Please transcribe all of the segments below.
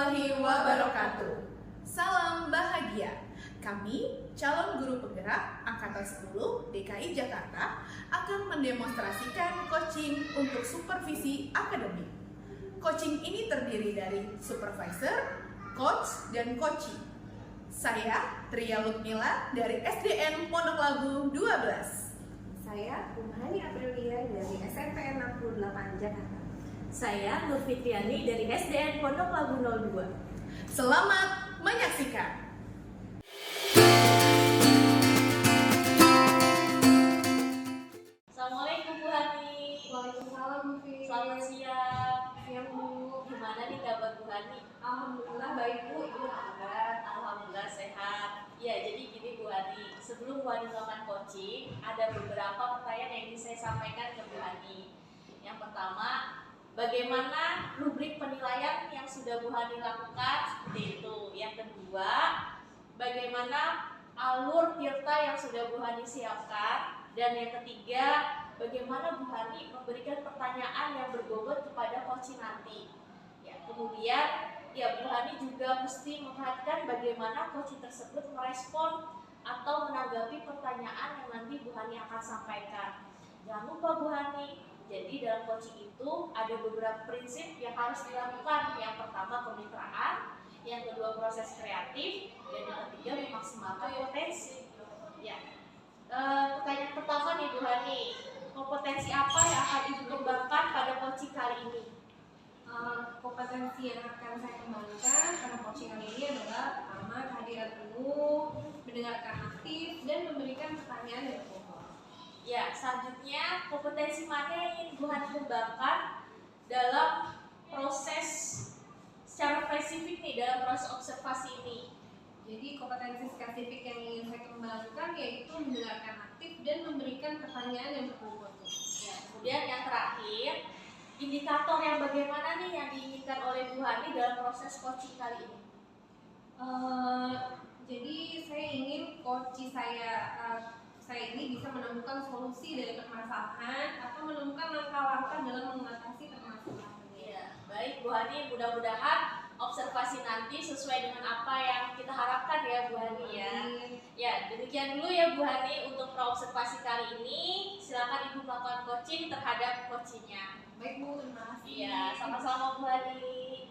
warahmatullahi wabarakatuh. Salam bahagia. Kami, calon guru penggerak Angkatan 10 DKI Jakarta, akan mendemonstrasikan coaching untuk supervisi akademik. Coaching ini terdiri dari supervisor, coach, dan coachee. Saya, Tria Lukmila dari SDN Pondok Labu 12. Saya, Umhani Aprilia dari SMP 68 Jakarta. Saya Nur Fitriani dari SDN Pondok Labu 02. Selamat menyaksikan. Assalamualaikum Bu Hani. Waalaikumsalam, Bu Fi. Selamat siang. Siang, Bu. Gimana nih kabar Bu Hani? Alhamdulillah baik, Bu. Ibu apa kabar? Alhamdulillah sehat. Ya, jadi gini Bu Hani, sebelum Bu Hani melakukan coaching, ada beberapa pertanyaan yang ingin saya sampaikan ke Bu Hani. Yang pertama, bagaimana rubrik penilaian yang sudah Bu Hani lakukan? Seperti itu. Yang kedua, bagaimana alur tirta yang sudah Bu Hani siapkan? Dan yang ketiga, bagaimana Bu Hani memberikan pertanyaan yang berbobot kepada coaching nanti? Ya, kemudian ya Bu Hani juga mesti memperhatikan bagaimana coaching tersebut merespon atau menanggapi pertanyaan yang nanti Bu Hani akan sampaikan. Jangan lupa Bu Hani, jadi dalam coaching itu ada beberapa prinsip yang harus dilakukan. Yang pertama kemitraan, yang kedua proses kreatif, dan yang ketiga memaksimalkan potensi. Ya, pertanyaan pertama nih Bu Hani, kompetensi apa yang akan Ibu kembangkan pada coaching kali ini? Kompetensi yang akan saya kembangkan karena coaching kali ini adalah pertama kehadiran penuh, mendengarkan aktif, dan memberikan pertanyaan yang berbobot. Ya, selanjutnya kompetensi mana yang ingin Bu Hani kembangkan dalam proses secara spesifik nih, dalam proses observasi ini? Jadi kompetensi spesifik yang ingin saya kembangkan yaitu mendengarkan aktif dan memberikan pertanyaan yang berbobot. Ya, kemudian yang terakhir, indikator yang bagaimana nih yang diinginkan oleh Bu Hani dalam proses coaching kali ini? Jadi saya ingin coach saya ini bisa menemukan solusi dari permasalahan atau menemukan langkah-langkah dalam mengatasi permasalahan. Ya, baik Bu Hani, mudah-mudahan observasi nanti sesuai dengan apa yang kita harapkan ya Bu Hani ya. Ya, demikian dulu ya Bu Hani untuk observasi kali ini. Silakan Ibu melakukan coaching terhadap coachingnya. Baik Bu, terima kasih. Iya, sama-sama Bu Hani.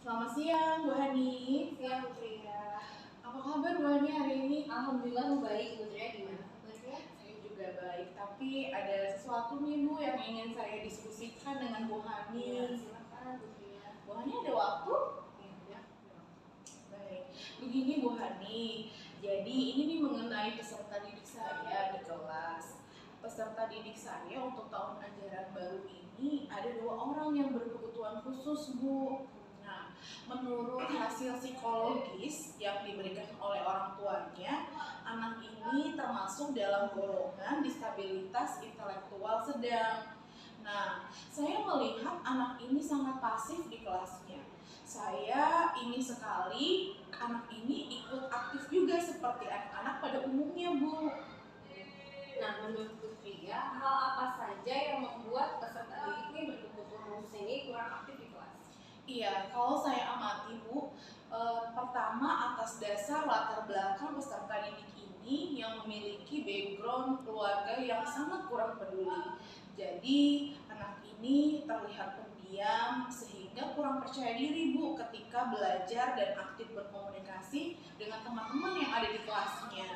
Selamat siang Bu Hani. Siang Bu Tria. Apa kabar Bu Hani hari ini? Alhamdulillah Bu baik. Bu Tria gimana kabarnya? Saya juga baik, tapi ada sesuatu nih Bu yang ingin saya diskusikan dengan Bu Hani. Silakan Bu Tria. Bu Hani ada waktu? Ya. Baik, begini Bu Hani. Jadi ini nih mengenai peserta didik saya di kelas. Peserta didik saya untuk tahun ajaran baru ini ada 2 orang yang berkebutuhan khusus Bu. Nah, menurut hasil psikologis yang diberikan oleh orang tuanya, anak ini termasuk dalam golongan disabilitas intelektual sedang. Nah, saya melihat anak ini sangat pasif di kelasnya. Saya ingin sekali anak ini ikut aktif juga seperti anak-anak pada umumnya Bu. Nah, menurut Bu Tria, hal apa saja yang membuat peserta didik ini berkebutuhan khusus ini kurang aktif di kelas? Iya, kalau saya amati Bu, pertama atas dasar latar belakang peserta didik ini yang memiliki background keluarga yang sangat kurang peduli. Jadi anak ini terlihat pendiam sehingga kurang percaya diri Bu ketika belajar dan aktif berkomunikasi dengan teman-teman yang ada di kelasnya.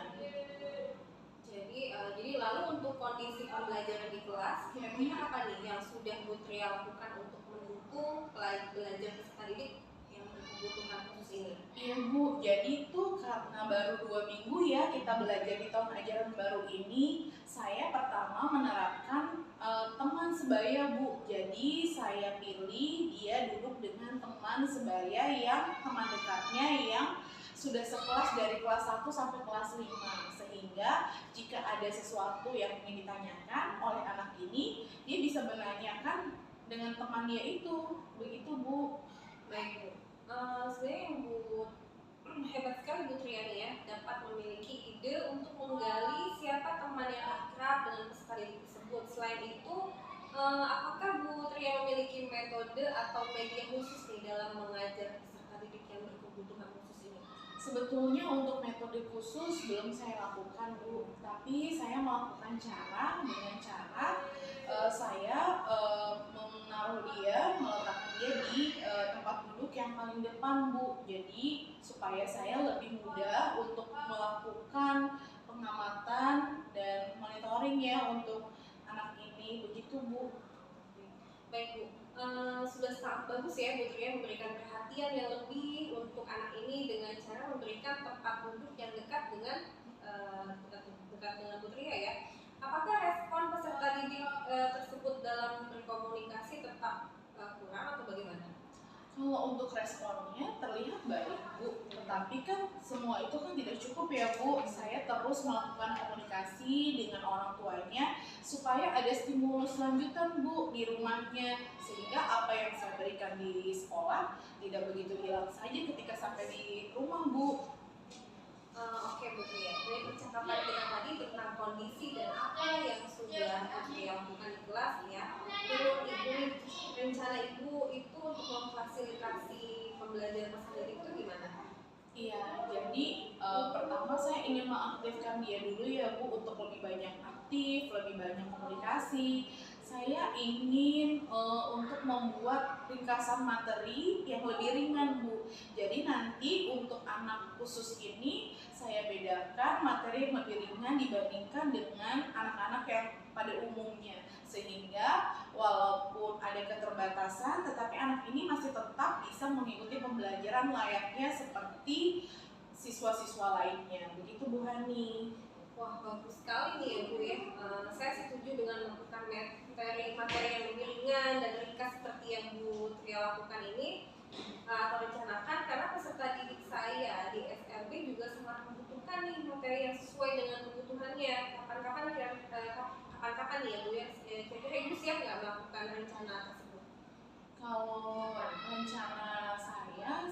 Jadi lalu untuk kondisi pembelajaran di kelas, kira-kira apa nih yang sudah Bu Tria lakukan untuk mendukung belajar peserta didik yang berkebutuhan khusus ini? Iya Bu, jadi itu karena baru 2 minggu ya kita belajar di tahun ajaran baru ini. Saya pertama menerapkan teman sebaya Bu. Jadi saya pilih dia duduk dengan teman sebaya yang teman dekatnya yang sudah sekelas dari kelas 1 sampai kelas 5, sehingga jika ada sesuatu yang ingin ditanyakan oleh anak ini, dia bisa menanyakan dengan teman dia itu. Begitu Bu. Baik Bu. Sebenarnya yang Bu Hebat sekali Bu Triani ya, dapat memiliki ide untuk menggali siapa teman yang akrab dengan peserta didik tersebut. Selain itu, apakah Bu Triani memiliki metode atau media khusus nih dalam mengajar peserta didik yang berkebutuhan khusus ini? Sebetulnya untuk metode khusus belum saya lakukan Bu, tapi saya melakukan dengan cara saya meletakkan dia di tempat duduk yang paling depan Bu. Jadi supaya saya lebih mudah untuk melakukan pengamatan dan monitoring ya untuk anak ini, begitu Bu. Baik Bu, sudah sangat bagus ya Bu Triani memberikan perhatian yang lebih untuk anak ini dengan cara memberikan tempat duduk yang dekat dengan dekat dengan Bu Tria ya. Apakah respon peserta didik tersebut dalam berkomunikasi tetap kurang atau bagaimana? Kalau untuk responnya terlihat baik Bu, tetapi kan semua itu kan tidak cukup ya Bu. Saya terus melakukan komunikasi dengan orang tuanya supaya ada stimulus lanjutan Bu di rumahnya, sehingga apa yang saya berikan di sekolah tidak begitu hilang saja ketika sampai di rumah Bu. Oke Bu Tria, dari percakapan kita tadi tentang kondisi dan apa yang sudah Bu Tria lakukan di kelas ya, menurut Ibu rencana Ibu itu untuk memfasilitasi pembelajaran peserta didik itu gimana? Iya, jadi pertama saya ingin mengaktifkan dia dulu ya Bu untuk lebih banyak aktif, lebih banyak komunikasi. Saya ingin untuk membuat ringkasan materi yang lebih ringan Bu. Jadi nanti untuk anak khusus ini saya bedakan materi yang lebih ringan dibandingkan dengan anak-anak yang pada umumnya. Sehingga walaupun ada keterbatasan, tetapi anak ini masih tetap bisa mengikuti pembelajaran layaknya seperti siswa-siswa lainnya. Begitu Bu Hani. Wah bagus sekali nih ya Bu ya. Saya setuju dengan melakukan materi yang lebih ringan dan ringkas seperti yang Bu Tria lakukan ini atau rencanakan, karena peserta didik saya di SRB juga sangat membutuhkan nih materi yang sesuai dengan kebutuhannya. Kapan-kapan nih ya Bu ya, kira-kira Ibu siap nggak melakukan rencana tersebut? Kalau rencana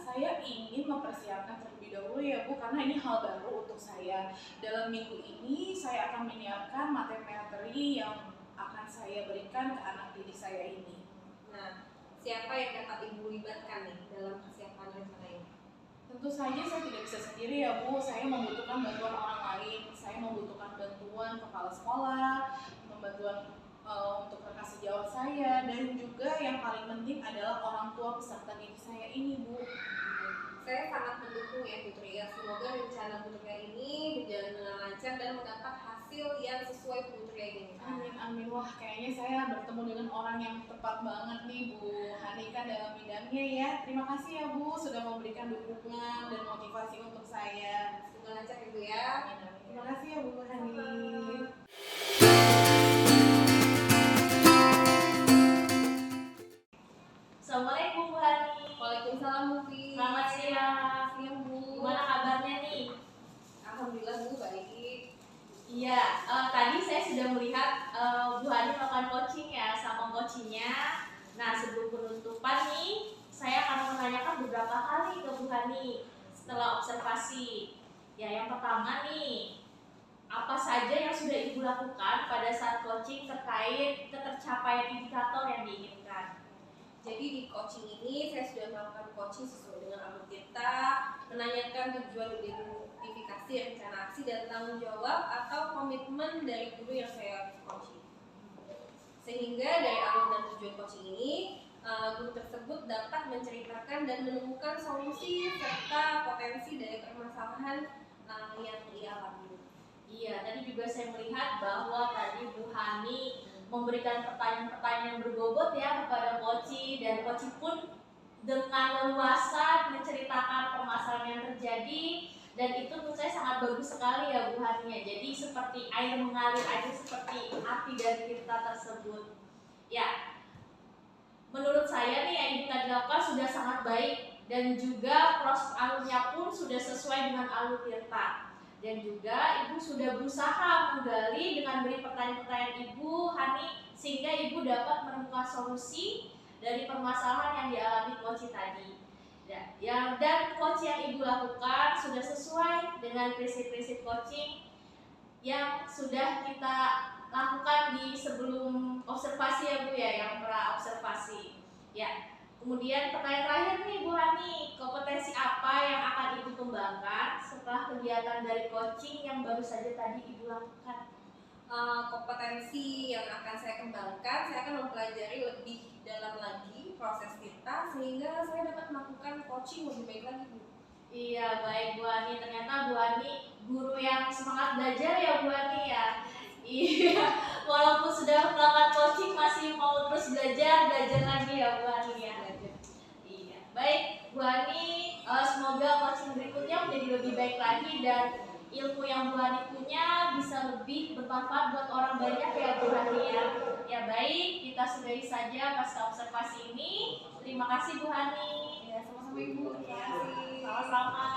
saya ingin mempersiapkan terlebih dahulu ya Bu, karena ini hal baru untuk saya. Dalam minggu ini saya akan menyiapkan materi-materi yang akan saya berikan ke anak didik saya ini. Nah, siapa yang dapat Ibu libatkan nih dalam persiapan rencana ini? Tentu saja saya tidak bisa sendiri ya Bu, saya membutuhkan bantuan orang lain. Saya membutuhkan bantuan kepala sekolah, bantuan untuk rekan sejawat saya, dan juga yang paling penting adalah orang tua peserta didik saya ini Bu. Saya sangat mendukung ya Bu Tria. Semoga rencana Bu Tria ini berjalan dengan lancar dan mendapat hasil yang sesuai Bu Tria inginkan. Amin amin. Wah kayaknya saya bertemu dengan orang yang tepat banget nih Bu Hani kan dalam bidangnya ya. Terima kasih ya Bu sudah memberikan dukungan dan motivasi untuk saya. Semoga lancar ya Bu ya. Amin amin. Terima kasih ya Bu Hani. Assalamualaikum Bu Hani. Waalaikumsalam Bu Fi. Selamat siang. Siang Bu. Gimana kabarnya nih? Alhamdulillah Bu baik. Iya, tadi saya sudah melihat Bu Hani melakukan coaching ya sama coachingnya. Nah sebelum penutupan nih, saya akan menanyakan beberapa hal nih ke Bu Hani setelah observasi. Ya yang pertama nih, apa saja yang sudah Ibu lakukan pada saat coaching terkait ketercapaian indikator yang diinginkan? Jadi di coaching ini saya sudah melakukan coaching sesuai dengan alur kita, menanyakan tujuan identifikasi, rencana aksi, dan tanggung jawab atau komitmen dari guru yang saya coaching. Sehingga dari alur dan tujuan coaching ini, guru tersebut dapat menceritakan dan menemukan solusi serta potensi dari permasalahan yang ia alami. Iya, tadi juga saya melihat bahwa tadi Bu Hani memberikan pertanyaan-pertanyaan yang berbobot ya kepada Koci, dan Koci pun dengan leluasa menceritakan permasalahan yang terjadi, dan itu menurut saya sangat bagus sekali ya Bu Hani ya. Jadi seperti air mengalir aja seperti arti dari cerita tersebut. Ya, menurut saya nih yang Ibu tadi lakukan sudah sangat baik, dan juga proses alurnya pun sudah sesuai dengan alur Tirta. Dan juga Ibu sudah berusaha menggali dengan beri pertanyaan-pertanyaan Ibu Hani, sehingga Ibu dapat menemukan solusi dari permasalahan yang dialami Koci tadi. Dan coaching yang Ibu lakukan sudah sesuai dengan prinsip-prinsip coaching yang sudah kita lakukan di sebelum observasi ya Bu ya, yang pra observasi. Ya. Kemudian pertanyaan terakhir nih Bu Hani, kompetensi apa yang akan Ibu kembangkan setelah kegiatan dari coaching yang baru saja tadi Ibu lakukan? Kompetensi yang akan saya kembangkan, saya akan mempelajari lebih dalam lagi proses kita sehingga saya dapat melakukan coaching lebih baik lagi Bu. Iya, baik Bu Ani. Ternyata Bu Ani guru yang semangat belajar ya Bu Ani ya. Iya, walaupun sudah melakukan coaching masih mau terus belajar lagi ya Bu Ani ya. Iya, baik Bu Ani. Semoga coaching berikutnya menjadi lebih baik lagi dan ilmu yang Bu Ani punya bisa lebih bermanfaat buat orang banyak ya Bu Ani ya. Ya baik, kita sudahi saja pasca observasi ini. Terima kasih Bu Hani. Ya, sama-sama Ibu. Terima kasih. Sama-sama.